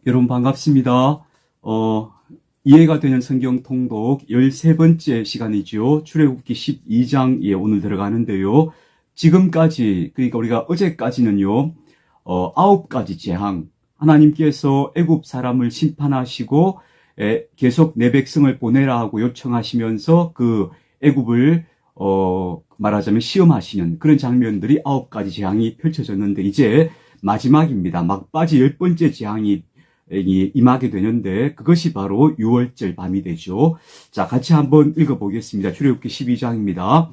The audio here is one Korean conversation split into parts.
여러분 반갑습니다. 이해가 되는 성경 통독 13번째 시간이죠. 출애굽기 12장에 오늘 들어가는데요. 지금까지, 그러니까 우리가 어제까지는요, 9가지 재앙, 하나님께서 애굽 사람을 심판하시고 계속 내 백성을 보내라 하고 요청하시면서 그 애굽을 말하자면 시험하시는 그런 장면들이 9가지 재앙이 펼쳐졌는데, 이제 마지막입니다. 막바지 10번째 재앙이 임하게 되는데, 그것이 바로 유월절 밤이 되죠. 자, 같이 한번 읽어보겠습니다. 출애굽기 12장입니다.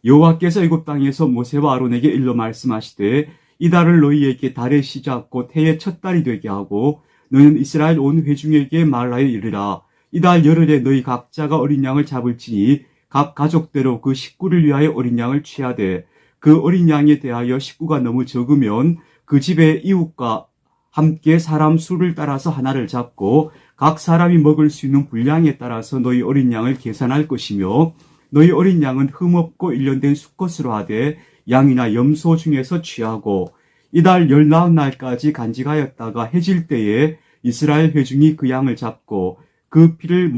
여호와께서 애굽 땅에서 모세와 아론에게 일러 말씀하시되, 이 달을 너희에게 달의 시작 곧 해의 첫 달이 되게 하고, 너희는 이스라엘 온 회중에게 말하여 이르라. 이 달 열흘에 너희 각자가 어린 양을 잡을지니 각 가족대로 그 식구를 위하여 어린 양을 취하되, 그 어린 양에 대하여 식구가 너무 적으면 그 집의 이웃과 함께 사람 수를 따라서 하나를 잡고 각 사람이 먹을 수 있는 분량에 따라서 너희 어린 양을 계산할 것이며, 너희 어린 양은 흠없고 일련된 수컷으로 하되 양이나 염소 중에서 취하고, 이달 19날까지 간직하였다가 해질 때에 이스라엘 회중이 그 양을 잡고 그 피를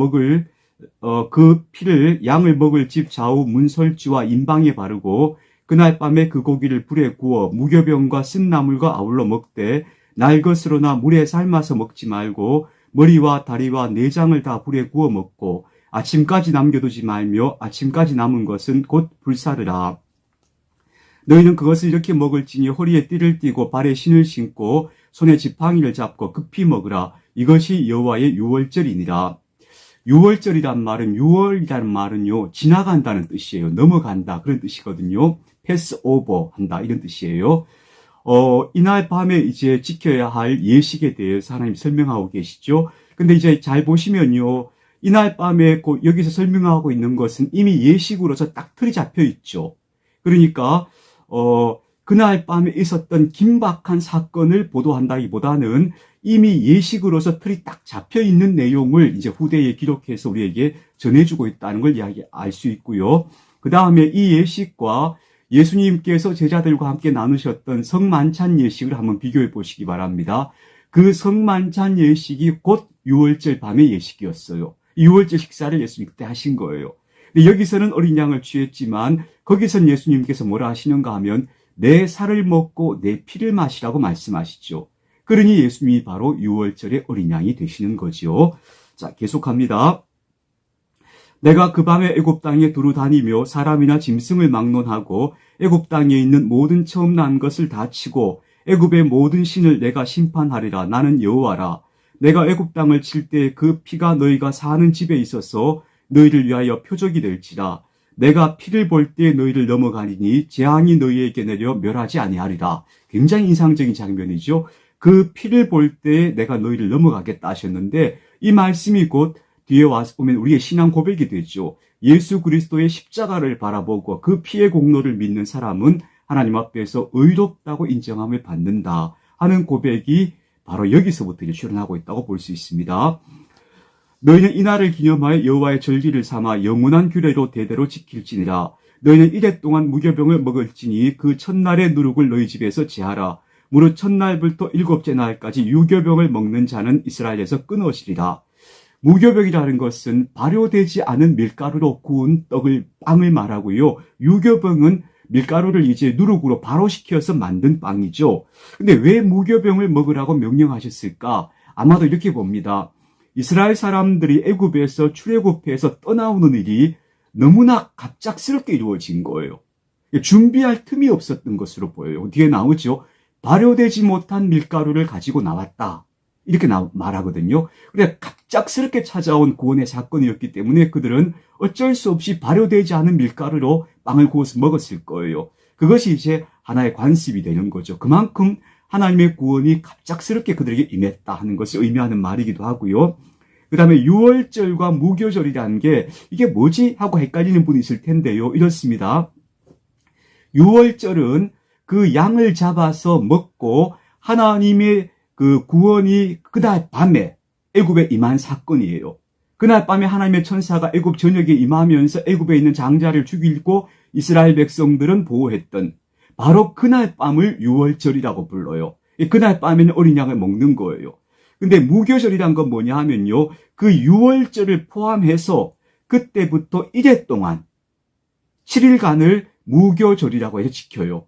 양을 먹을 집 좌우 문설주와 인방에 바르고, 그날 밤에 그 고기를 불에 구워 무교병과 쓴나물과 아울러 먹되 날 것으로나 물에 삶아서 먹지 말고 머리와 다리와 내장을 다 불에 구워 먹고 아침까지 남겨두지 말며 아침까지 남은 것은 곧 불사르라. 너희는 그것을 이렇게 먹을지니 허리에 띠를 띠고 발에 신을 신고 손에 지팡이를 잡고 급히 먹으라. 이것이 여호와의 유월절이니라. 유월절이란 말은, 유월이라는 말은요, 지나간다는 뜻이에요. 넘어간다, 그런 뜻이거든요. 패스 오버 한다, 이런 뜻이에요. 이날 밤에 이제 지켜야 할 예식에 대해서 하나님 설명하고 계시죠. 근데 이제 잘 보시면요, 이날 밤에 여기서 설명하고 있는 것은 이미 예식으로서 딱 틀이 잡혀 있죠. 그러니까 그날 밤에 있었던 긴박한 사건을 보도한다기보다는 이미 예식으로서 틀이 딱 잡혀 있는 내용을 이제 후대에 기록해서 우리에게 전해주고 있다는 걸 알 수 있고요. 그 다음에 이 예식과 예수님께서 제자들과 함께 나누셨던 성만찬 예식을 한번 비교해 보시기 바랍니다. 그 성만찬 예식이 곧 유월절 밤의 예식이었어요. 유월절 식사를 예수님 그때 하신 거예요. 근데 여기서는 어린 양을 취했지만 거기서는 예수님께서 뭐라 하시는가 하면 내 살을 먹고 내 피를 마시라고 말씀하시죠. 그러니 예수님이 바로 유월절의 어린 양이 되시는 거죠. 자, 계속합니다. 내가 그 밤에 애굽 땅에 두루 다니며 사람이나 짐승을 막론하고 애굽 땅에 있는 모든 처음 난 것을 다 치고 애굽의 모든 신을 내가 심판하리라. 나는 여호와라. 내가 애굽 땅을 칠 때 그 피가 너희가 사는 집에 있어서 너희를 위하여 표적이 될지라. 내가 피를 볼 때 너희를 넘어가리니 재앙이 너희에게 내려 멸하지 아니하리라. 굉장히 인상적인 장면이죠. 그 피를 볼 때 내가 너희를 넘어가겠다 하셨는데, 이 말씀이 곧 뒤에 와서 보면 우리의 신앙 고백이 되죠. 예수 그리스도의 십자가를 바라보고 그 피의 공로를 믿는 사람은 하나님 앞에서 의롭다고 인정함을 받는다 하는 고백이 바로 여기서부터 이제 출현하고 있다고 볼 수 있습니다. 너희는 이날을 기념하여 여호와의 절기를 삼아 영원한 규례로 대대로 지킬지니라. 너희는 이래 동안 무교병을 먹을지니 그 첫날의 누룩을 너희 집에서 제하라. 무릇 첫날부터 7째 날까지 유교병을 먹는 자는 이스라엘에서 끊어지리라. 무교병이라는 것은 발효되지 않은 밀가루로 구운 빵을 말하고요. 유교병은 밀가루를 이제 누룩으로 발효시켜서 만든 빵이죠. 근데 왜 무교병을 먹으라고 명령하셨을까? 아마도 이렇게 봅니다. 이스라엘 사람들이 애굽에서 출애굽해서 떠나오는 일이 너무나 갑작스럽게 이루어진 거예요. 준비할 틈이 없었던 것으로 보여요. 뒤에 나오죠. 발효되지 못한 밀가루를 가지고 나왔다. 이렇게 말하거든요. 그런데 갑작스럽게 찾아온 구원의 사건이었기 때문에 그들은 어쩔 수 없이 발효되지 않은 밀가루로 빵을 구워서 먹었을 거예요. 그것이 이제 하나의 관습이 되는 거죠. 그만큼 하나님의 구원이 갑작스럽게 그들에게 임했다 하는 것을 의미하는 말이기도 하고요. 그 다음에 유월절과 무교절이라는 게 이게 뭐지? 하고 헷갈리는 분이 있을 텐데요. 이렇습니다. 유월절은 그 양을 잡아서 먹고 하나님의 그 구원이 그날 밤에 애굽에 임한 사건이에요. 그날 밤에 하나님의 천사가 애굽 전역에 임하면서 애굽에 있는 장자를 죽이고 이스라엘 백성들은 보호했던 바로 그날 밤을 유월절이라고 불러요. 그날 밤에는 어린 양을 먹는 거예요. 근데 무교절이란 건 뭐냐 하면요. 그 유월절을 포함해서 그때부터 이래 동안 7일간을 무교절이라고 해서 지켜요.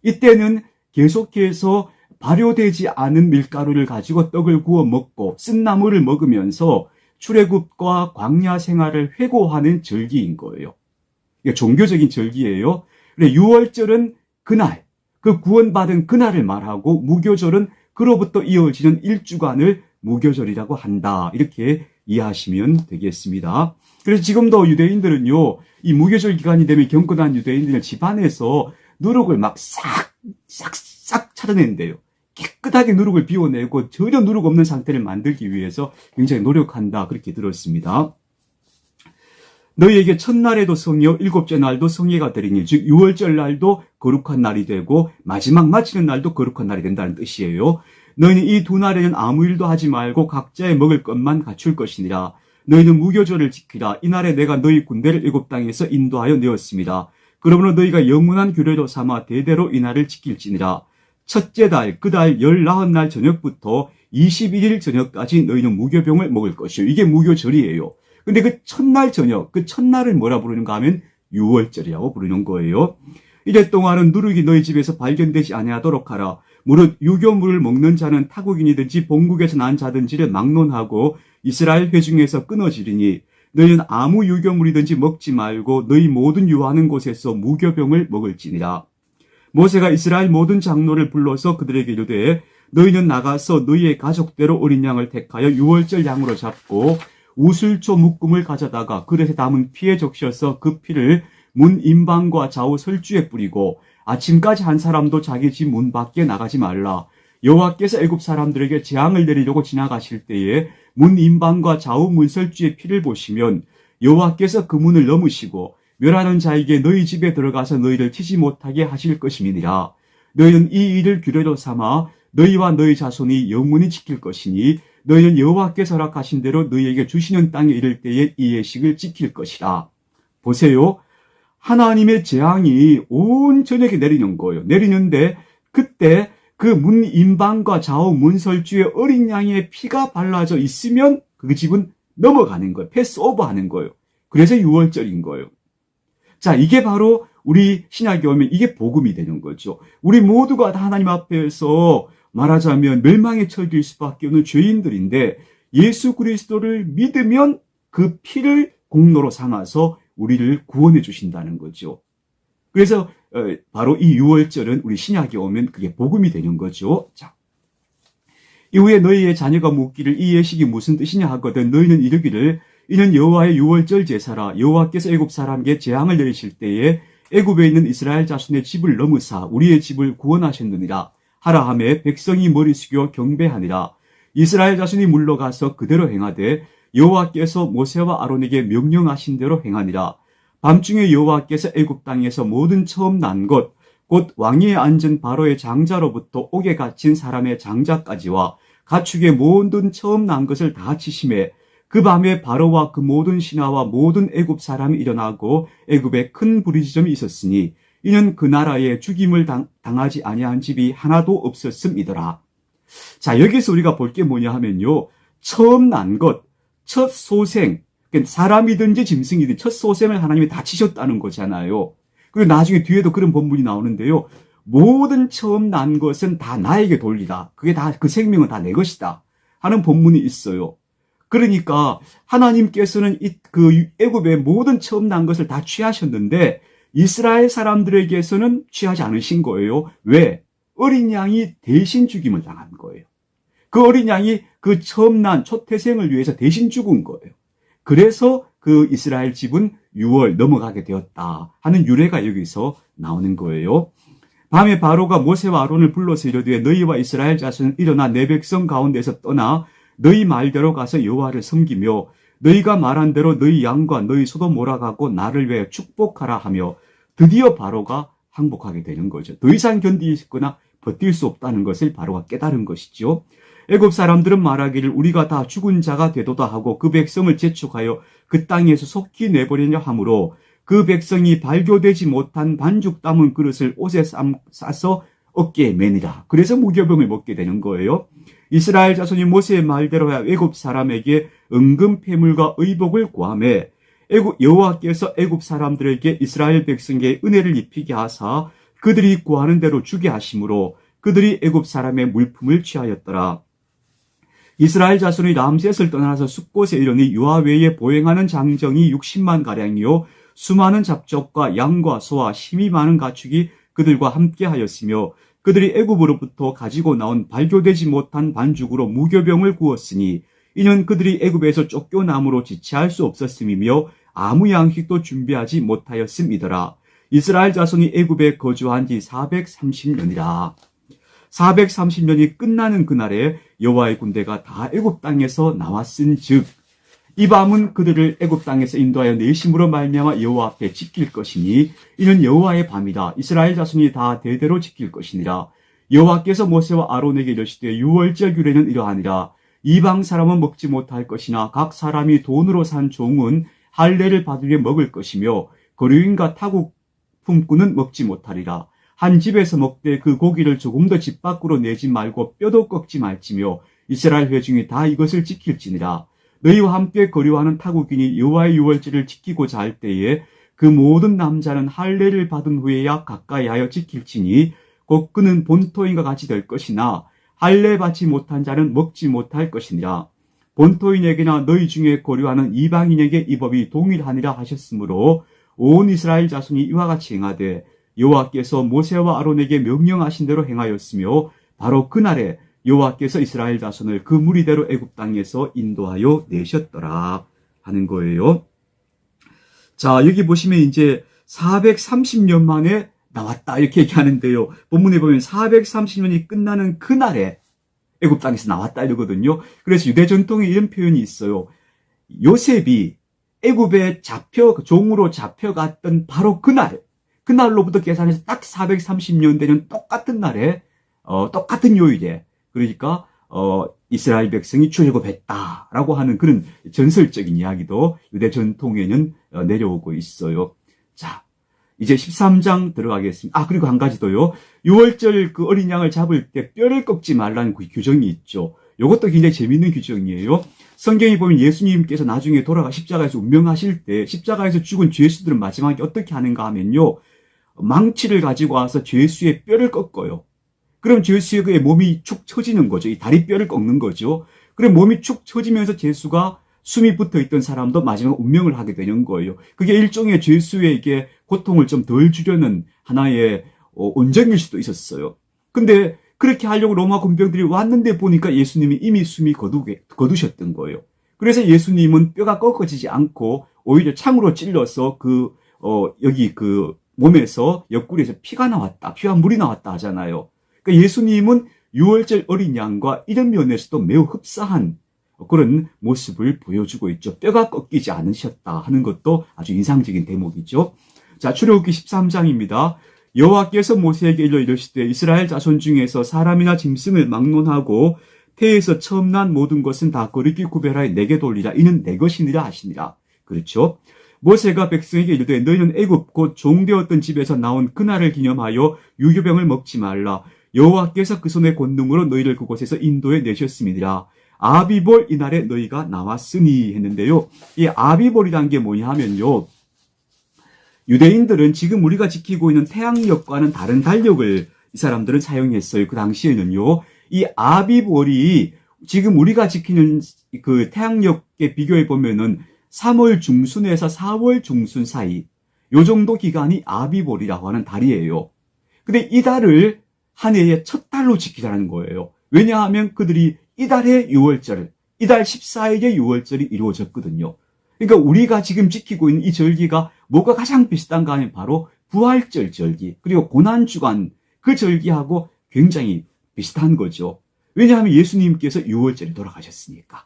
이때는 계속해서 발효되지 않은 밀가루를 가지고 떡을 구워 먹고 쓴나물을 먹으면서 출애굽과 광야 생활을 회고하는 절기인 거예요. 이게 종교적인 절기예요. 그래, 유월절은 그날, 그 구원받은 그날을 말하고 무교절은 그로부터 이어지는 일주간을 무교절이라고 한다. 이렇게 이해하시면 되겠습니다. 그래서 지금도 유대인들은요, 이 무교절 기간이 되면 경건한 유대인들 집안에서 누룩을 막 싹 찾아낸대요. 깨끗하게 누룩을 비워내고 전혀 누룩 없는 상태를 만들기 위해서 굉장히 노력한다. 그렇게 들었습니다. 너희에게 첫날에도 성이요 일곱째 날도 성회가 되리니 즉 유월절 날도 거룩한 날이 되고 마지막 마치는 날도 거룩한 날이 된다는 뜻이에요. 너희는 이 두 날에는 아무 일도 하지 말고 각자의 먹을 것만 갖출 것이니라. 너희는 무교절을 지키라. 이날에 내가 너희 군대를 애굽 땅에서 인도하여 내었습니다. 그러므로 너희가 영원한 규례로 삼아 대대로 이 날을 지킬지니라. 첫째 달, 그 달 19날 저녁부터 21일 저녁까지 너희는 무교병을 먹을 것이요. 이게 무교절이에요. 근데 그 첫날 저녁, 그 첫날을 뭐라 부르는가 하면 유월절이라고 부르는 거예요. 이래 동안은 누룩이 너희 집에서 발견되지 아니하도록 하라. 무릇 유교물을 먹는 자는 타국인이든지 본국에서 난 자든지를 막론하고 이스라엘 회중에서 끊어지리니 너희는 아무 유교물이든지 먹지 말고 너희 모든 유하는 곳에서 무교병을 먹을지니라. 모세가 이스라엘 모든 장로를 불러서 그들에게 이르되 너희는 나가서 너희의 가족대로 어린 양을 택하여 유월절 양으로 잡고 우슬초 묶음을 가져다가 그릇에 담은 피에 적셔서 그 피를 문 임방과 좌우 설주에 뿌리고 아침까지 한 사람도 자기 집 문 밖에 나가지 말라. 여호와께서 애굽 사람들에게 재앙을 내리려고 지나가실 때에 문 임방과 좌우 문설주의 피를 보시면 여호와께서 그 문을 넘으시고 멸하는 자에게 너희 집에 들어가서 너희를 치지 못하게 하실 것임이니라. 너희는 이 일을 규례로 삼아 너희와 너희 자손이 영원히 지킬 것이니 너희는 여호와께서 허락하신 대로 너희에게 주시는 땅에 이를 때에 이 예식을 지킬 것이라. 보세요. 하나님의 재앙이 온 전역에 내리는 거예요. 내리는데 그때 그 문 임방과 좌우 문설주에 어린 양의 피가 발라져 있으면 그 집은 넘어가는 거예요. 패스오버 하는 거예요. 그래서 유월절인 거예요. 자, 이게 바로 우리 신약에 오면 이게 복음이 되는 거죠. 우리 모두가 다 하나님 앞에서 말하자면 멸망에 처질 수밖에 없는 죄인들인데 예수 그리스도를 믿으면 그 피를 공로로 삼아서 우리를 구원해 주신다는 거죠. 그래서 바로 이 유월절은 우리 신약에 오면 그게 복음이 되는 거죠. 자, 이후에 너희의 자녀가 묻기를 이 예식이 무슨 뜻이냐 하거든 너희는 이르기를 이는 여호와의 유월절 제사라. 여호와께서 애굽 사람에게 재앙을 내리실 때에 애굽에 있는 이스라엘 자손의 집을 넘으사 우리의 집을 구원하셨느니라 하라 하매 백성이 머리 숙여 경배하니라. 이스라엘 자손이 물러가서 그대로 행하되 여호와께서 모세와 아론에게 명령하신 대로 행하니라. 밤중에 여호와께서 애굽 땅에서 모든 처음 난 것 곧 왕위에 앉은 바로의 장자로부터 옥에 갇힌 사람의 장자까지와 가축의 모든 처음 난 것을 다 치심에 그 밤에 바로와 그 모든 신하와 모든 애굽 사람이 일어나고 애굽에 큰 부르짖음이 있었으니 이는 그 나라에 죽임을 당하지 아니한 집이 하나도 없었음이더라. 자, 여기서 우리가 볼 게 뭐냐 하면요. 처음 난 것, 첫 소생, 사람이든지 짐승이든지 첫 소생을 하나님이 다 치셨다는 거잖아요. 그리고 나중에 뒤에도 그런 본문이 나오는데요. 모든 처음 난 것은 다 나에게 돌리라. 그게 다, 그 생명은 다 내 것이다. 하는 본문이 있어요. 그러니까 하나님께서는 그 애굽의 모든 처음 난 것을 다 취하셨는데 이스라엘 사람들에게서는 취하지 않으신 거예요. 왜? 어린 양이 대신 죽임을 당한 거예요. 그 어린 양이 그 처음 난 초태생을 위해서 대신 죽은 거예요. 그래서 그 이스라엘 집은 6월 넘어가게 되었다 하는 유래가 여기서 나오는 거예요. 밤에 바로가 모세와 아론을 불러서 이르되 너희와 이스라엘 자손은 일어나 내 백성 가운데서 떠나 너희 말대로 가서 여호와를 섬기며 너희가 말한 대로 너희 양과 너희 소도 몰아가고 나를 위해 축복하라 하며 드디어 바로가 항복하게 되는 거죠. 더 이상 견디거나 버틸 수 없다는 것을 바로가 깨달은 것이죠. 애굽 사람들은 말하기를 우리가 다 죽은 자가 되도다 하고 그 백성을 재촉하여 그 땅에서 속히 내버리려 하므로 그 백성이 발교되지 못한 반죽 담은 그릇을 옷에 싸서 어깨에 매니라. 그래서 무교병을 먹게 되는 거예요. 이스라엘 자손이 모세의 말대로 애굽 사람에게 은금 패물과 의복을 구하매 여호와께서 애굽 사람들에게 이스라엘 백성에게 은혜를 입히게 하사 그들이 구하는 대로 주게 하심으로 그들이 애굽 사람의 물품을 취하였더라. 이스라엘 자손이 람셋을 떠나서 숫곳에 이르니 유아 외에 보행하는 장정이 60만 가량이요 수많은 잡족과 양과 소와 힘이 많은 가축이 그들과 함께 하였으며 그들이 애굽으로부터 가지고 나온 발교되지 못한 반죽으로 무교병을 구웠으니 이는 그들이 애굽에서 쫓겨남으로 지체할 수 없었음이며 아무 양식도 준비하지 못하였음이더라. 이스라엘 자손이 애굽에 거주한 지 430년이라. 430년이 끝나는 그날에 여호와의 군대가 다 애굽 땅에서 나왔은즉 이 밤은 그들을 애굽 땅에서 인도하여 내심으로 말미암아 여호와 앞에 지킬 것이니 이는 여호와의 밤이다. 이스라엘 자손이 다 대대로 지킬 것이니라. 여호와께서 모세와 아론에게 이르시되 유월절 규례는 이러하니라. 이방 사람은 먹지 못할 것이나 각 사람이 돈으로 산 종은 할례를 받으려 먹을 것이며 거류인과 타국 품꾼은 먹지 못하리라. 한 집에서 먹되 그 고기를 조금 더 집 밖으로 내지 말고 뼈도 꺾지 말지며 이스라엘 회중이 다 이것을 지킬지니라. 너희와 함께 거류하는 타국인이 여호와의 유월절을 지키고자 할 때에 그 모든 남자는 할례를 받은 후에야 가까이 하여 지킬지니 곧 그는 본토인과 같이 될 것이나 할례 받지 못한 자는 먹지 못할 것이니라. 본토인에게나 너희 중에 거류하는 이방인에게 이 법이 동일하니라 하셨으므로 온 이스라엘 자손이 이와 같이 행하되 여호와께서 모세와 아론에게 명령하신 대로 행하였으며 바로 그날에 여호와께서 이스라엘 자손을 그 무리대로 애굽 땅에서 인도하여 내셨더라 하는 거예요. 자, 여기 보시면 이제 430년 만에 나왔다 이렇게 얘기하는데요. 본문에 보면 430년이 끝나는 그날에 애굽 땅에서 나왔다 이러거든요. 그래서 유대 전통에 이런 표현이 있어요. 요셉이 애굽에 종으로 잡혀갔던 바로 그날로부터 계산해서 딱 430년 되는 똑같은 날에 똑같은 요일에 그러니까 이스라엘 백성이 출애굽했다라고 하는 그런 전설적인 이야기도 유대 전통에는 내려오고 있어요. 자, 이제 13장 들어가겠습니다. 그리고 한 가지 더요. 6월절 그 어린 양을 잡을 때 뼈를 꺾지 말라는 그 규정이 있죠. 이것도 굉장히 재미있는 규정이에요. 성경에 보면 예수님께서 나중에 돌아가 십자가에서 운명하실 때 십자가에서 죽은 죄수들은 마지막에 어떻게 하는가 하면요. 망치를 가지고 와서 죄수의 뼈를 꺾어요. 그럼 죄수의 그의 몸이 축 처지는 거죠. 이 다리뼈를 꺾는 거죠. 그럼 몸이 축 처지면서 죄수가 숨이 붙어있던 사람도 마지막 운명을 하게 되는 거예요. 그게 일종의 죄수에게 고통을 좀 덜 주려는 하나의 온정일 수도 있었어요. 근데 그렇게 하려고 로마 군병들이 왔는데 보니까 예수님이 이미 숨이 거두셨던 거예요. 그래서 예수님은 뼈가 꺾어지지 않고 오히려 창으로 찔러서 여기 몸에서 옆구리에서 피가 물이 나왔다 하잖아요. 그러니까 예수님은 유월절 어린 양과 이런 면에서도 매우 흡사한 그런 모습을 보여주고 있죠. 뼈가 꺾이지 않으셨다 하는 것도 아주 인상적인 대목이죠. 자, 출애굽기 13장입니다. 여호와께서 모세에게 이르시되 이스라엘 자손 중에서 사람이나 짐승을 막론하고 태에서 처음 난 모든 것은 다 거룩히 구별하여 내게 돌리라. 이는 내 것이니라 하시니라. 그렇죠? 모세가 백성에게 이르되 너희는 애굽 곧 종되었던 집에서 나온 그날을 기념하여 유교병을 먹지 말라. 여호와께서 그 손의 권능으로 너희를 그곳에서 인도해 내셨음이니라. 아비볼 이날에 너희가 나왔으니 했는데요. 이 아비볼이란 게 뭐냐 하면요. 유대인들은 지금 우리가 지키고 있는 태양력과는 다른 달력을 이 사람들은 사용했어요. 그 당시에는요. 이 아비볼이 지금 우리가 지키는 그 태양력에 비교해 보면은 3월 중순에서 4월 중순 사이 요 정도 기간이 아비볼이라고 하는 달이에요. 근데 이 달을 한 해의 첫 달로 지키라는 거예요. 왜냐하면 그들이 이달의 6월절, 이달 14일의 6월절이 이루어졌거든요. 그러니까 우리가 지금 지키고 있는 이 절기가 뭐가 가장 비슷한가 하면 바로 부활절 절기, 그리고 고난주간 그 절기하고 굉장히 비슷한 거죠. 왜냐하면 예수님께서 6월절에 돌아가셨으니까.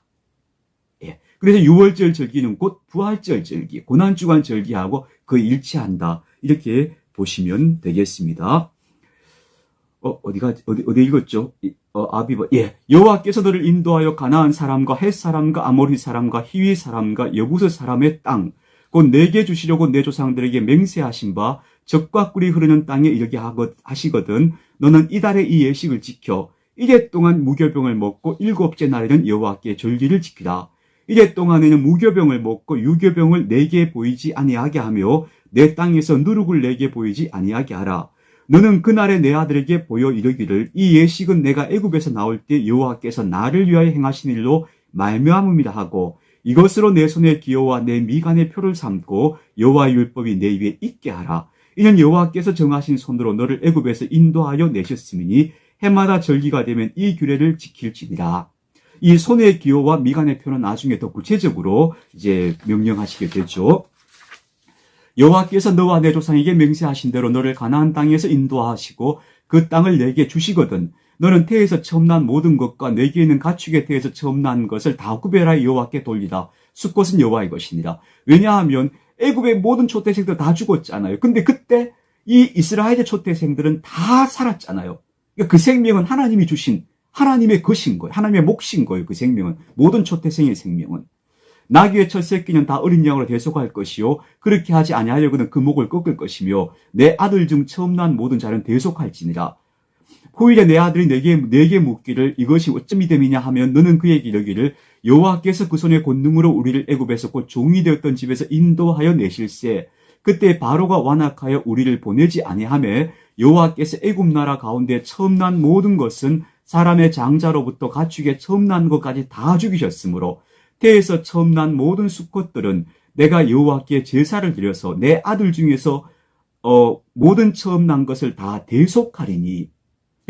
예. 그래서 6월절 절기는 곧 부활절 절기, 고난주간 절기하고 거의 일치한다. 이렇게 보시면 되겠습니다. 어디 읽었죠? 아비볼. 예. 여호와께서 너를 인도하여 가나안 사람과 헷 사람과 아모리 사람과 히위 사람과 여부스 사람의 땅, 곧 내게 주시려고 내 조상들에게 맹세하신 바 적과 꿀이 흐르는 땅에 이르게 하시거든 너는 이달에 이 예식을 지켜 이래 동안 무교병을 먹고 일곱째 날에는 여호와께 절기를 지키라. 이래 동안에는 무교병을 먹고 유교병을 내게 보이지 아니하게 하며 내 땅에서 누룩을 내게 보이지 아니하게 하라. 너는 그날에 내 아들에게 보여 이르기를 이 예식은 내가 애굽에서 나올 때 여호와께서 나를 위하여 행하신 일로 말미암음이라 하고 이것으로 내 손의 기호와 내 미간의 표를 삼고 여호와의 율법이 내 위에 있게 하라. 이는 여호와께서 정하신 손으로 너를 애굽에서 인도하여 내셨으니 해마다 절기가 되면 이 규례를 지킬지니라. 이 손의 기호와 미간의 표는 나중에 더 구체적으로 이제 명령하시게 되죠. 여호와께서 너와 내 조상에게 맹세하신 대로 너를 가나안 땅에서 인도하시고 그 땅을 내게 주시거든 너는 태에서 처음 난 모든 것과 내게 있는 가축의 태에서 처음 난 것을 다 구별하여 여호와께 돌리라. 숫것은 여호와의 것이니라. 왜냐하면 애굽의 모든 초태생들 다 죽었잖아요. 근데 그때 이 이스라엘의 초태생들은 다 살았잖아요. 그러니까 그 생명은 하나님이 주신 하나님의 것인 거예요. 하나님의 몫인 거예요. 그 생명은. 모든 초태생의 생명은. 나귀의 첫 새끼는 다 어린 양으로 대속할 것이요 그렇게 하지 아니하려거든 그 목을 꺾을 것이며 내 아들 중 처음 난 모든 자는 대속할지니라. 후일에 내 아들이 내게 묻기를 이것이 어쩜 이됨이냐 하면 너는 그에게 이르기를 여호와께서 그 손의 권능으로 우리를 애굽에서 곧 종이 되었던 집에서 인도하여 내실세 그때 바로가 완악하여 우리를 보내지 아니하매 여호와께서 애굽 나라 가운데 처음 난 모든 것은 사람의 장자로부터 가축의 처음 난 것까지 다 죽이셨으므로 태에서 처음 난 모든 수컷들은 내가 여호와께 제사를 드려서 내 아들 중에서 모든 처음 난 것을 다 대속하리니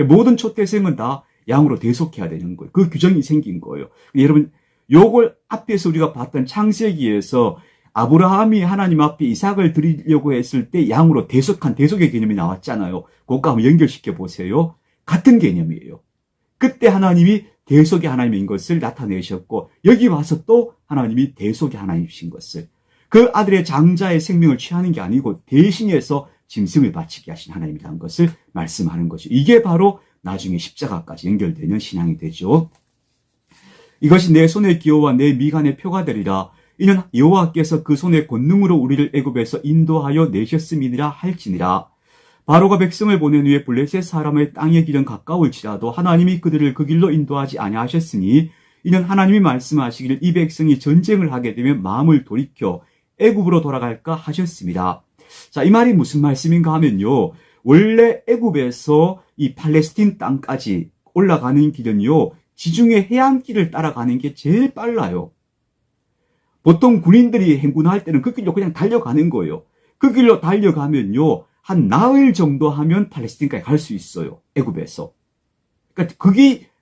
모든 초태생은 다 양으로 대속해야 되는 거예요. 그 규정이 생긴 거예요. 여러분 요걸 앞에서 우리가 봤던 창세기에서 아브라함이 하나님 앞에 이삭을 드리려고 했을 때 양으로 대속한 대속의 개념이 나왔잖아요. 그것과 한번 연결시켜 보세요. 같은 개념이에요. 그때 하나님이 대속의 하나님인 것을 나타내셨고 여기 와서 또 하나님이 대속의 하나님이신 것을 그 아들의 장자의 생명을 취하는 게 아니고 대신해서 짐승을 바치게 하신 하나님이라는 것을 말씀하는 거죠. 이게 바로 나중에 십자가까지 연결되는 신앙이 되죠. 이것이 내 손의 기호와 내 미간의 표가 되리라. 이는 여호와께서 그 손의 권능으로 우리를 애굽에서 인도하여 내셨음이니라 할지니라. 바로가 백성을 보낸 후에 블레셋 사람의 땅의 길은 가까울지라도 하나님이 그들을 그 길로 인도하지 아니하셨으니 이는 하나님이 말씀하시기를 이 백성이 전쟁을 하게 되면 마음을 돌이켜 애굽으로 돌아갈까 하셨습니다. 자, 이 말이 무슨 말씀인가 하면요. 원래 애굽에서 이 팔레스틴 땅까지 올라가는 길은요. 지중해 해안길을 따라가는 게 제일 빨라요. 보통 군인들이 행군할 때는 그 길로 그냥 달려가는 거예요. 그 길로 달려가면요. 한 나흘 정도 하면 팔레스틴까지 갈 수 있어요. 애굽에서. 그러니까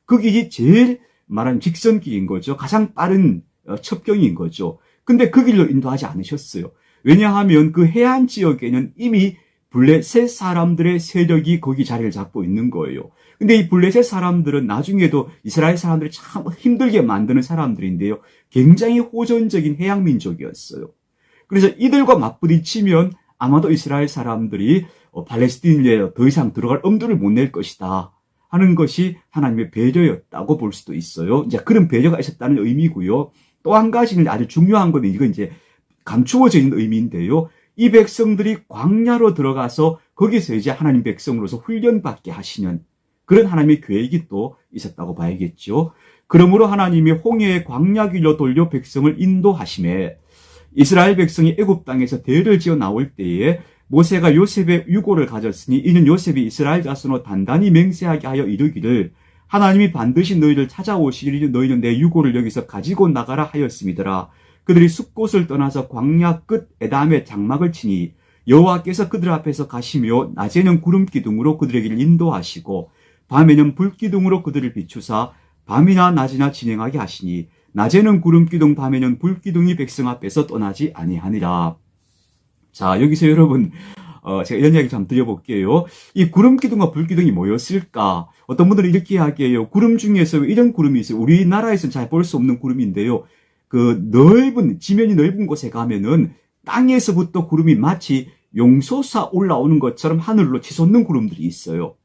그 길이 제일 말하는 직선길인 거죠. 가장 빠른 첩경인 거죠. 근데 그 길로 인도하지 않으셨어요. 왜냐하면 그 해안 지역에는 이미 블레셋 사람들의 세력이 거기 자리를 잡고 있는 거예요. 근데 이 블레셋 사람들은 나중에도 이스라엘 사람들이 참 힘들게 만드는 사람들인데요. 굉장히 호전적인 해양 민족이었어요. 그래서 이들과 맞부딪히면 아마도 이스라엘 사람들이 팔레스틴에 더 이상 들어갈 엄두를 못 낼 것이다 하는 것이 하나님의 배려였다고 볼 수도 있어요. 이제 그런 배려가 있었다는 의미고요. 또 한 가지는 아주 중요한 건 이건 이제 감추어져 있는 의미인데요. 이 백성들이 광야로 들어가서 거기서 이제 하나님 백성으로서 훈련받게 하시는 그런 하나님의 계획이 또 있었다고 봐야겠죠. 그러므로 하나님이 홍해의 광야길로 돌려 백성을 인도하심에 이스라엘 백성이 애굽 땅에서 대를 지어 나올 때에 모세가 요셉의 유고를 가졌으니 이는 요셉이 이스라엘 자손으로 단단히 맹세하게 하여 이르기를 하나님이 반드시 너희를 찾아오시리니 너희는 내 유고를 여기서 가지고 나가라 하였음이더라. 그들이 숲곳을 떠나서 광야 끝 에담에 장막을 치니 여호와께서 그들 앞에서 가시며 낮에는 구름 기둥으로 그들에게 인도하시고 밤에는 불 기둥으로 그들을 비추사 밤이나 낮이나 진행하게 하시니 낮에는 구름 기둥 밤에는 불 기둥이 백성 앞에서 떠나지 아니하니라. 자, 여기서 여러분 제가 이런 이야기 좀 드려볼게요. 이 구름 기둥과 불 기둥이 뭐였을까? 어떤 분들은 이렇게 이야기해요. 구름 중에서 이런 구름이 있어요. 우리나라에서는 잘 볼 수 없는 구름인데요. 그 지면이 넓은 곳에 가면은 땅에서부터 구름이 마치 용솟아 올라오는 것처럼 하늘로 치솟는 구름들이 있어요.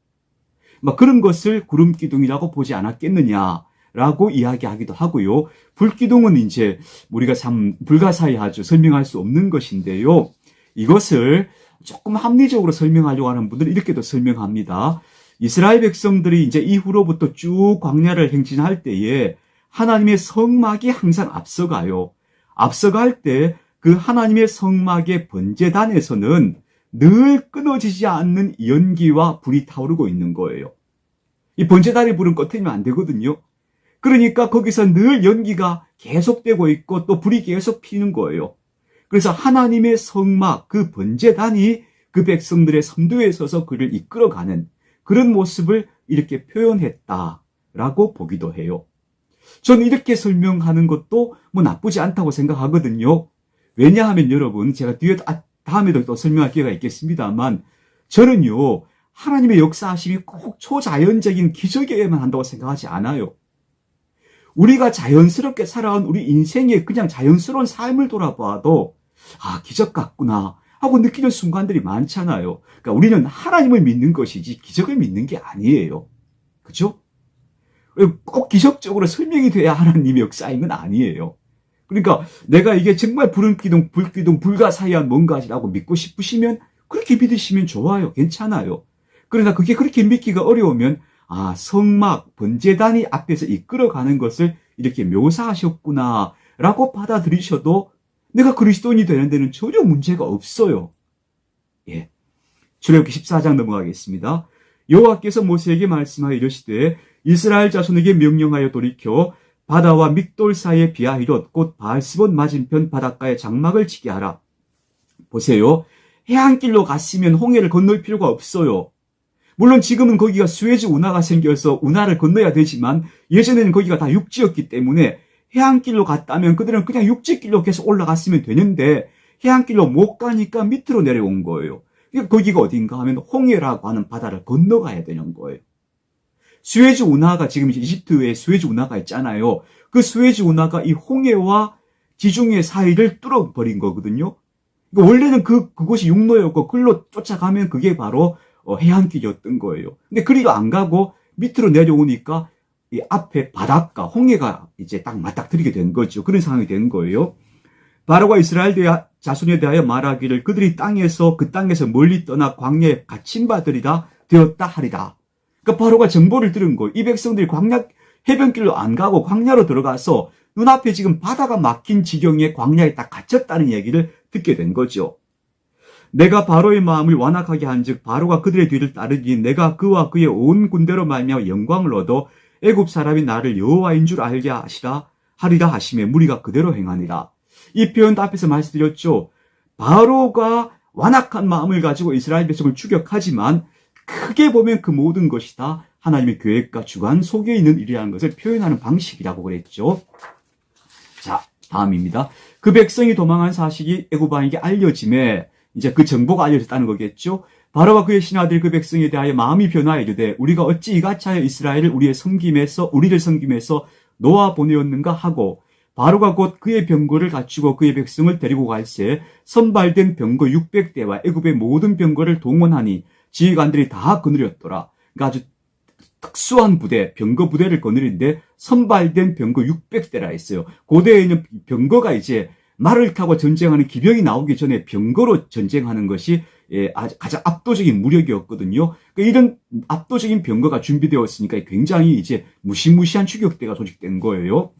막 그런 것을 구름 기둥이라고 보지 않았겠느냐라고 이야기하기도 하고요. 불 기둥은 이제 우리가 참 불가사의하죠. 설명할 수 없는 것인데요. 이것을 조금 합리적으로 설명하려고 하는 분들은 이렇게도 설명합니다. 이스라엘 백성들이 이제 이후로부터 쭉 광야를 행진할 때에 하나님의 성막이 항상 앞서가요. 앞서갈 때 그 하나님의 성막의 번제단에서는 늘 끊어지지 않는 연기와 불이 타오르고 있는 거예요. 이 번제단의 불은 꺼트리면 안 되거든요. 그러니까 거기서 늘 연기가 계속되고 있고 또 불이 계속 피는 거예요. 그래서 하나님의 성막, 그 번제단이 그 백성들의 선두에 서서 그를 이끌어가는 그런 모습을 이렇게 표현했다라고 보기도 해요. 저는 이렇게 설명하는 것도 뭐 나쁘지 않다고 생각하거든요. 왜냐하면 여러분, 제가 다음에도 또 설명할 기회가 있겠습니다만, 저는요, 하나님의 역사하심이 꼭 초자연적인 기적에만 한다고 생각하지 않아요. 우리가 자연스럽게 살아온 우리 인생의 그냥 자연스러운 삶을 돌아봐도, 아, 기적 같구나 하고 느끼는 순간들이 많잖아요. 그러니까 우리는 하나님을 믿는 것이지 기적을 믿는 게 아니에요. 그죠? 꼭 기적적으로 설명이 돼야 하나님의 역사인 건 아니에요. 그러니까 내가 이게 정말 불기둥, 불가사의한 뭔가라고 믿고 싶으시면 그렇게 믿으시면 좋아요. 괜찮아요. 그러나 그게 그렇게 믿기가 어려우면 아, 성막, 번제단이 앞에서 이끌어가는 것을 이렇게 묘사하셨구나 라고 받아들이셔도 내가 그리스도인이 되는 데는 전혀 문제가 없어요. 예. 출애굽기 14장 넘어가겠습니다. 여호와께서 모세에게 말씀하여 이르시되 이스라엘 자손에게 명령하여 돌이켜 바다와 믹돌 사이에 비아히롯 곧 바알스본 맞은편 바닷가에 장막을 치게 하라. 보세요. 해안길로 갔으면 홍해를 건널 필요가 없어요. 물론 지금은 거기가 수에즈 운하가 생겨서 운하를 건너야 되지만 예전에는 거기가 다 육지였기 때문에 해안길로 갔다면 그들은 그냥 육지길로 계속 올라갔으면 되는데 해안길로 못 가니까 밑으로 내려온 거예요. 거기가 어딘가 하면 홍해라고 하는 바다를 건너가야 되는 거예요. 수에즈 운하가 지금 이집트에 수에즈 운하가 있잖아요. 그 수에즈 운하가 이 홍해와 지중해 사이를 뚫어버린 거거든요. 원래는 그곳이 육로였고 글로 쫓아가면 그게 바로 해안길이었던 거예요. 근데 그리도 안 가고 밑으로 내려오니까 이 앞에 바닷가, 홍해가 이제 딱 맞닥뜨리게 된 거죠. 그런 상황이 된 거예요. 바로가 이스라엘 자손에 대하여 말하기를 그들이 그 땅에서 멀리 떠나 광야에 갇힌 바들이라 되었다 하리라. 그러니까 바로가 정보를 들은 거예요. 이 백성들이 광야 해변길로 안 가고 광야로 들어가서 눈앞에 지금 바다가 막힌 지경에 광야에 딱 갇혔다는 얘기를 듣게 된 거죠. 내가 바로의 마음을 완악하게 한즉 바로가 그들의 뒤를 따르니 내가 그와 그의 온 군대로 말미암아 영광을 얻어 애굽 사람이 나를 여호와인 줄 알게 하리라 하시매 무리가 그대로 행하니라. 이 표현도 앞에서 말씀드렸죠. 바로가 완악한 마음을 가지고 이스라엘 백성을 추격하지만 크게 보면 그 모든 것이 다 하나님의 계획과 주관 속에 있는 일이라는 것을 표현하는 방식이라고 그랬죠. 자, 다음입니다. 그 백성이 도망한 사실이 애굽 왕에게 알려짐에 이제 그 정보가 알려졌다는 거겠죠. 바로와 그의 신하들이 그 백성에 대하여 마음이 변하여 이르되 우리가 어찌 이같이 하여 이스라엘을 우리를 섬김에서 놓아 보내었는가 하고 바로가 곧 그의 병거를 갖추고 그의 백성을 데리고 갈새 선발된 병거 600대와 애굽의 모든 병거를 동원하니 지휘관들이 다 거느렸더라. 그러니까 아주 특수한 부대, 병거 부대를 거느린데 선발된 병거 600대라 했어요. 고대에는 병거가 이제 말을 타고 전쟁하는 기병이 나오기 전에 병거로 전쟁하는 것이 가장 압도적인 무력이었거든요. 그러니까 이런 압도적인 병거가 준비되었으니까 굉장히 이제 무시무시한 추격대가 조직된 거예요.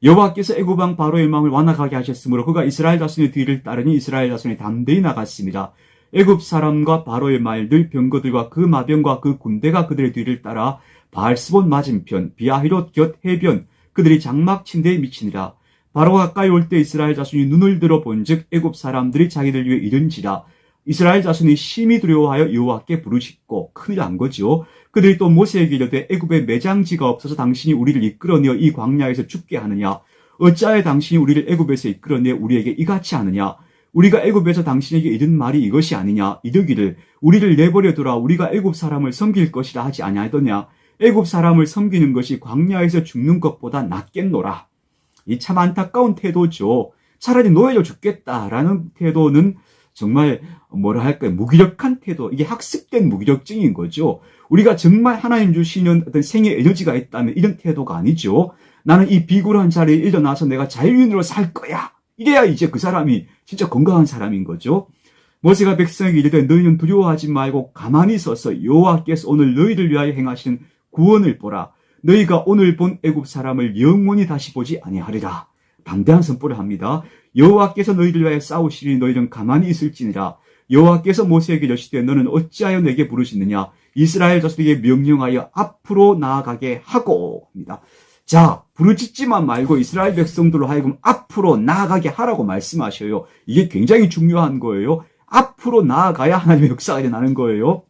여호와께서 애굽 왕 바로의 마음을 완악하게 하셨으므로 그가 이스라엘 자손의 뒤를 따르니 이스라엘 자손이 담대히 나갔습니다. 애굽 사람과 바로의 말들, 병거들과 그 마병과 그 군대가 그들의 뒤를 따라 바알스본 맞은편 비아히롯 곁 해변 그들이 장막 친 데에 미치니라. 바로가 가까이 올 때 이스라엘 자손이 눈을 들어 본즉 애굽 사람들이 자기들 위해 이른지라. 이스라엘 자손이 심히 두려워하여 여호와께 부르짖고 큰일 난 거죠. 그들이 또 모세에게 이르되 애굽에 매장지가 없어서 당신이 우리를 이끌어내어 이 광야에서 죽게 하느냐. 어찌하여 당신이 우리를 애굽에서 이끌어내어 우리에게 이같이 하느냐. 우리가 애굽에서 당신에게 이른 말이 이것이 아니냐. 이르기를 우리를 내버려 두라. 우리가 애굽 사람을 섬길 것이라 하지 아니하더냐. 애굽 사람을 섬기는 것이 광야에서 죽는 것보다 낫겠노라. 이 참 안타까운 태도죠. 차라리 노예로 죽겠다라는 태도는 정말 무기력한 태도. 이게 학습된 무기력증인 거죠. 우리가 정말 하나님 주시는 어떤 생의 에너지가 있다면 이런 태도가 아니죠. 나는 이 비굴한 자리에 일어나서 내가 자유인으로 살 거야. 이래야 이제 그 사람이 진짜 건강한 사람인 거죠. 모세가 백성에게 이르되 너희는 두려워하지 말고 가만히 서서 여호와께서 오늘 너희를 위하여 행하시는 구원을 보라. 너희가 오늘 본 애굽 사람을 영원히 다시 보지 아니하리라. 담대한 선포를 합니다. 여호와께서 너희를 위하여 싸우시니 너희는 가만히 있을지니라. 여호와께서 모세에게 이르시되 너는 어찌하여 내게 부르시느냐. 이스라엘 자손에게 명령하여 앞으로 나아가게 하고 합니다. 자, 부르짖지만 말고 이스라엘 백성들로 하여금 앞으로 나아가게 하라고 말씀하셔요. 이게 굉장히 중요한 거예요. 앞으로 나아가야 하나님의 역사가 일어나는 거예요.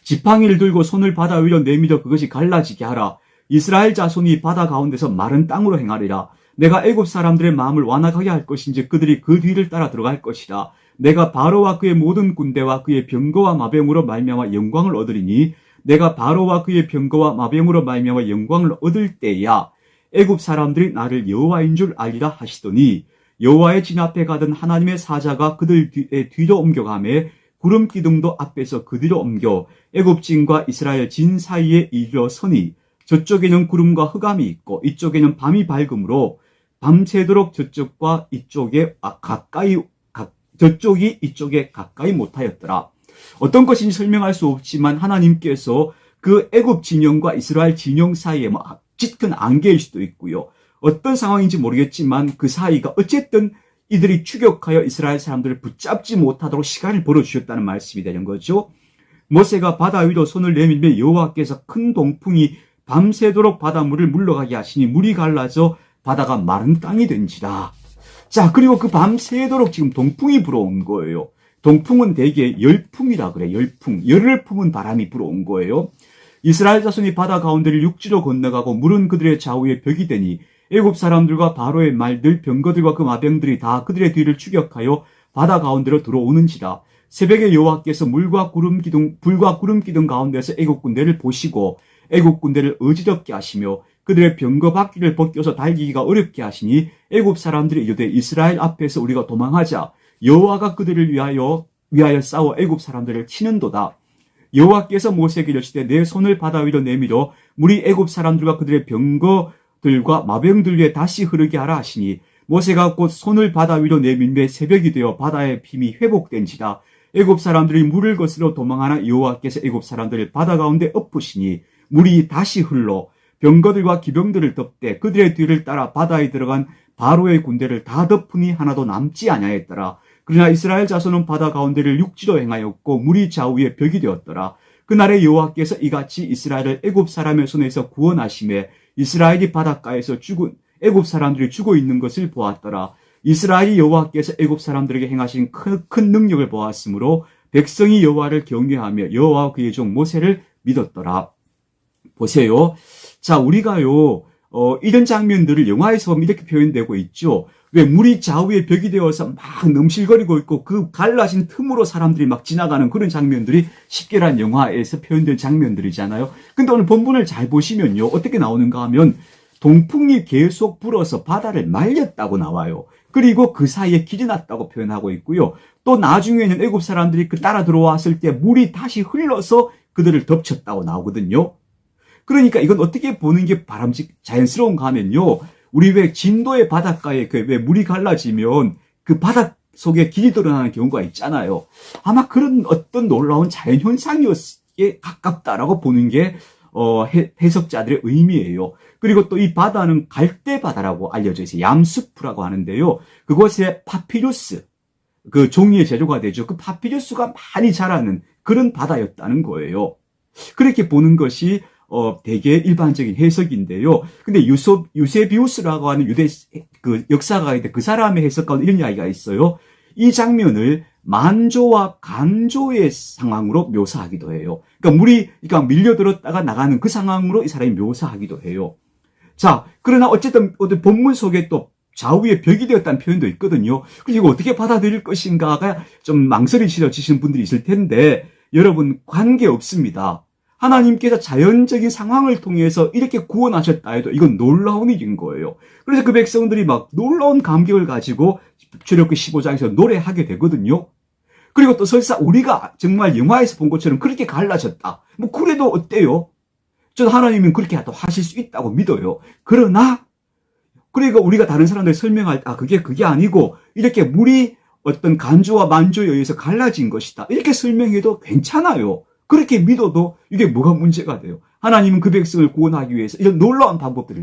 지팡이를 들고 손을 바다 위로 내밀어 그것이 갈라지게 하라. 이스라엘 자손이 바다 가운데서 마른 땅으로 행하리라. 내가 애굽 사람들의 마음을 완악하게 할 것인지 그들이 그 뒤를 따라 들어갈 것이라. 내가 바로와 그의 모든 군대와 그의 병거와 마병으로 말미암아 영광을 얻으리니 내가 바로와 그의 병거와 마병으로 말미암아 영광을 얻을 때야 애굽 사람들이 나를 여호와인 줄 알리라 하시더니 여호와의 진 앞에 가던 하나님의 사자가 그들 뒤로 옮겨가매 구름 기둥도 앞에서 그 뒤로 옮겨 애굽진과 이스라엘 진 사이에 이르러 서니 저쪽에는 구름과 흑암이 있고 이쪽에는 밤이 밝음으로 밤새도록 저쪽과 이쪽에 저쪽이 이쪽에 가까이 못하였더라. 어떤 것인지 설명할 수 없지만 하나님께서 그 애굽 진영과 이스라엘 진영 사이에 짙은 안개일 수도 있고요. 어떤 상황인지 모르겠지만 그 사이가 어쨌든 이들이 추격하여 이스라엘 사람들을 붙잡지 못하도록 시간을 벌어주셨다는 말씀이 되는 거죠. 모세가 바다 위로 손을 내밀며 여호와께서 큰 동풍이 밤새도록 바닷물을 물러가게 하시니 물이 갈라져 바다가 마른 땅이 된지라. 자, 그리고 그 밤새도록 지금 동풍이 불어온 거예요. 동풍은 대개 열풍이라 그래. 열을 품은 바람이 불어온 거예요. 이스라엘 자손이 바다 가운데를 육지로 건너가고 물은 그들의 좌우에 벽이 되니 애굽 사람들과 바로의 말들 병거들과 그 마병들이 다 그들의 뒤를 추격하여 바다 가운데로 들어오는지라. 새벽에 여호와께서 불과 구름 기둥 가운데서 애굽 군대를 보시고 애굽 군대를 어지럽게 하시며 그들의 병거 바퀴를 벗겨서 달리기가 어렵게 하시니 애굽 사람들이 이르되 이스라엘 앞에서 우리가 도망하자. 여호와가 그들을 위하여 싸워 애굽 사람들을 치는도다. 여호와께서 모세에게 이르시되 내 손을 바다 위로 내밀어 물이 애굽 사람들과 그들의 병거들과 마병들 위에 다시 흐르게 하라 하시니 모세가 곧 손을 바다 위로 내밀매 새벽이 되어 바다의 힘이 회복된지라. 애굽 사람들이 물을 거스러 도망하나 여호와께서 애굽 사람들을 바다 가운데 엎으시니 물이 다시 흘러 병거들과 기병들을 덮되 그들의 뒤를 따라 바다에 들어간 바로의 군대를 다 덮으니 하나도 남지 아니하였더라. 그러나 이스라엘 자손은 바다 가운데를 육지로 행하였고 물이 좌우에 벽이 되었더라. 그날에 여호와께서 이같이 이스라엘을 애굽 사람의 손에서 구원하시매 이스라엘이 바닷가에서 애굽 사람들이 죽어 있는 것을 보았더라. 이스라엘이 여호와께서 애굽 사람들에게 행하신 큰 능력을 보았으므로 백성이 여호와를 경외하며 여호와와 그의 종 모세를 믿었더라. 보세요. 자, 우리가요, 이런 장면들을 영화에서 보면 이렇게 표현되고 있죠. 왜 물이 좌우에 벽이 되어서 막 넘실거리고 있고 그 갈라진 틈으로 사람들이 막 지나가는 그런 장면들이 십계란 영화에서 표현된 장면들이잖아요. 근데 오늘 본문을 잘 보시면요. 어떻게 나오는가 하면 동풍이 계속 불어서 바다를 말렸다고 나와요. 그리고 그 사이에 길이 났다고 표현하고 있고요. 또 나중에는 애굽 사람들이 따라 들어왔을 때 물이 다시 흘러서 그들을 덮쳤다고 나오거든요. 그러니까 이건 어떻게 보는 게 자연스러운가 하면요. 우리 왜 진도의 바닷가에 왜 물이 갈라지면 그 바닷 속에 길이 드러나는 경우가 있잖아요. 아마 그런 어떤 놀라운 자연현상이었기에 가깝다라고 보는 게 해석자들의 의미예요. 그리고 또 이 바다는 갈대바다라고 알려져 있어요. 얌수프라고 하는데요. 그곳에 파피루스, 그 종이의 제조가 되죠. 그 파피루스가 많이 자라는 그런 바다였다는 거예요. 그렇게 보는 것이 되게 일반적인 해석인데요. 근데 유세비우스라고 하는 유대 그 역사가가 있는데 그 사람의 해석 가운데 이런 이야기가 있어요. 이 장면을 만조와 간조의 상황으로 묘사하기도 해요. 그러니까 밀려들었다가 나가는 그 상황으로 이 사람이 묘사하기도 해요. 자, 그러나 어쨌든 본문 속에 또 좌우에 벽이 되었다는 표현도 있거든요. 그래서 이거 어떻게 받아들일 것인가가 좀 망설이시는 분들이 있을 텐데 여러분 관계없습니다. 하나님께서 자연적인 상황을 통해서 이렇게 구원하셨다 해도 이건 놀라운 일인 거예요. 그래서 그 백성들이 막 놀라운 감격을 가지고 출애굽기 15장에서 노래하게 되거든요. 그리고 또 설사 우리가 정말 영화에서 본 것처럼 그렇게 갈라졌다. 뭐 그래도 어때요? 저는 하나님은 그렇게 또 하실 수 있다고 믿어요. 그러니까 우리가 다른 사람들 설명할 때 그게 아니고 이렇게 물이 어떤 간주와 만주에 의해서 갈라진 것이다. 이렇게 설명해도 괜찮아요. 그렇게 믿어도 이게 뭐가 문제가 돼요. 하나님은 그 백성을 구원하기 위해서 이런 놀라운 방법들을